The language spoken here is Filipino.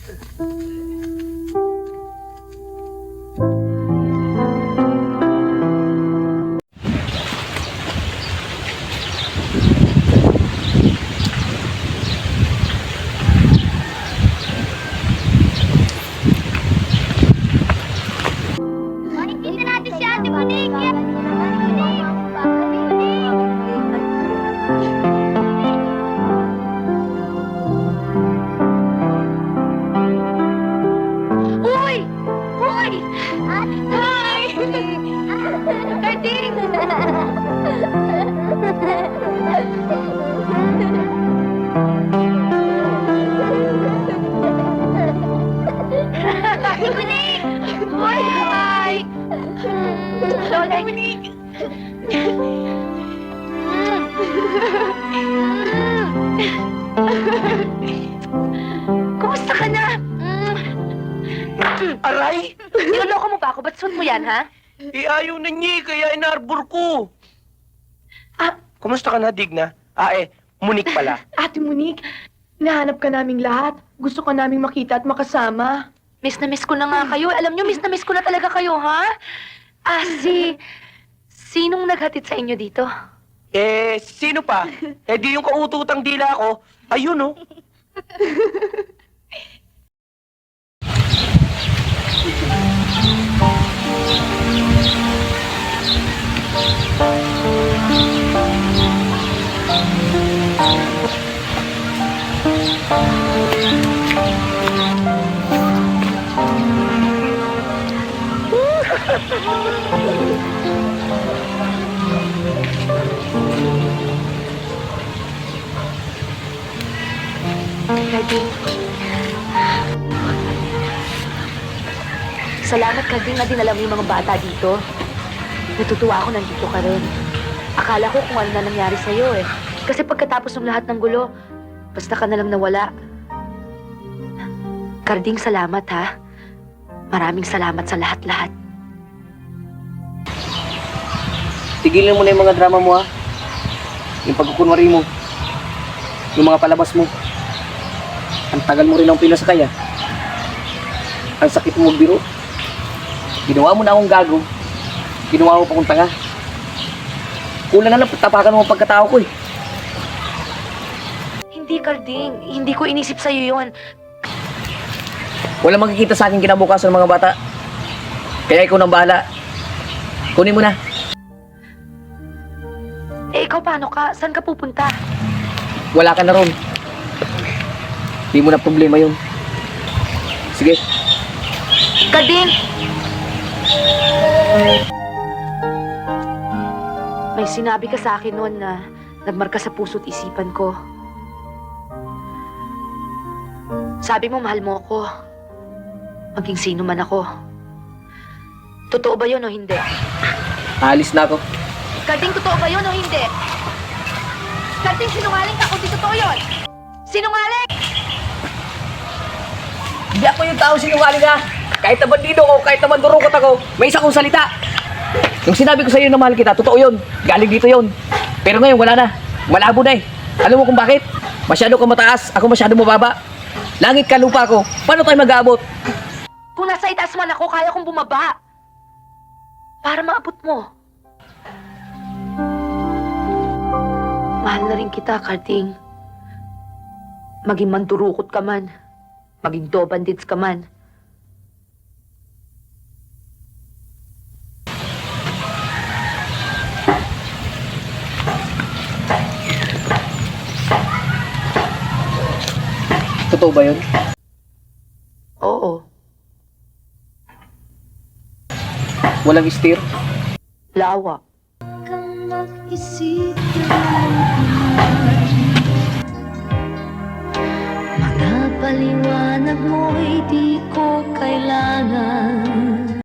Makikita natin si Ate Monica. Uy! Uy! Hi! Karding! Ate Monica! Uy! Hi! Lola Monique! Kumusta ka na? Aray! Niloloko mo ba ako? Ba't suot mo yan, ha? Ayaw na niya kaya inarbor ko. Ah, Kumusta ka na, Digna? Monique pala. Ate Monique, hinahanap ka naming lahat. Gusto ka naming makita at makasama. miss na miss ko na nga kayo. Alam nyo, miss na miss ko na talaga kayo, ha? Sinong naghatid sa inyo dito? Sino pa? Di yung kaututang dila ko. Ayun, oh. Karding. Salamat, Karding, na dinala mo yung mga bata dito. Natutuwa ako nandito ka rin. Akala ko kung ano na nangyari sa'yo eh. Kasi pagkatapos ng lahat ng gulo, basta ka na lang nawala. Karding, salamat ha. Maraming salamat sa lahat-lahat. Tigilan mo na yung mga drama mo, ha? Yung pagkukunwari mo. Yung mga palabas mo. Ang tagal mo rin ang pila sa kaya. Ang sakit mo magbiro. Ginawa mo na akong gago. Ginawa mo pa akong tanga. Kulang na lang tapakan mo ang pagkatao ko, eh. Hindi, Karding. Hindi ko inisip sa'yo yon. Walang makikita sa akin kinabukasan ng mga bata. Kaya ikaw nang bahala. Kunin mo na. Ikaw paano ka? Saan ka pupunta? Wala ka na ron. Di mo na problema yun. Sige. Karding! May sinabi ka sa akin noon na nagmarka sa puso't isipan ko. Sabi mo, mahal mo ako. Maging sino man ako. Totoo ba yun o hindi? Aalis na ako. Karding, totoo ba yun o hindi? Karding, sinungaling ka kung di totoo yun! Sinungaling! Hindi ako yung tao sinungaling, ha. Kahit na bandido ko, kahit na mandurukot ako, may isa kong salita. Yung sinabi ko sa iyo na mahal kita, totoo yun. Galing dito yun. Pero ngayon, wala na. Malabo na eh. Alam mo kung bakit? Masyado ka mataas, ako masyado mababa. Langit ka, lupa ko. Paano tayo mag-aabot? Kung nasa itaas man ako, kaya kong bumaba. Para maabot mo. Mahal na rin kita, Karding. Maging mandurukot ka man. Maging bandits ka man. Totoo ba yun? Oo. Walang steer? Lawa. Kang mag-isip na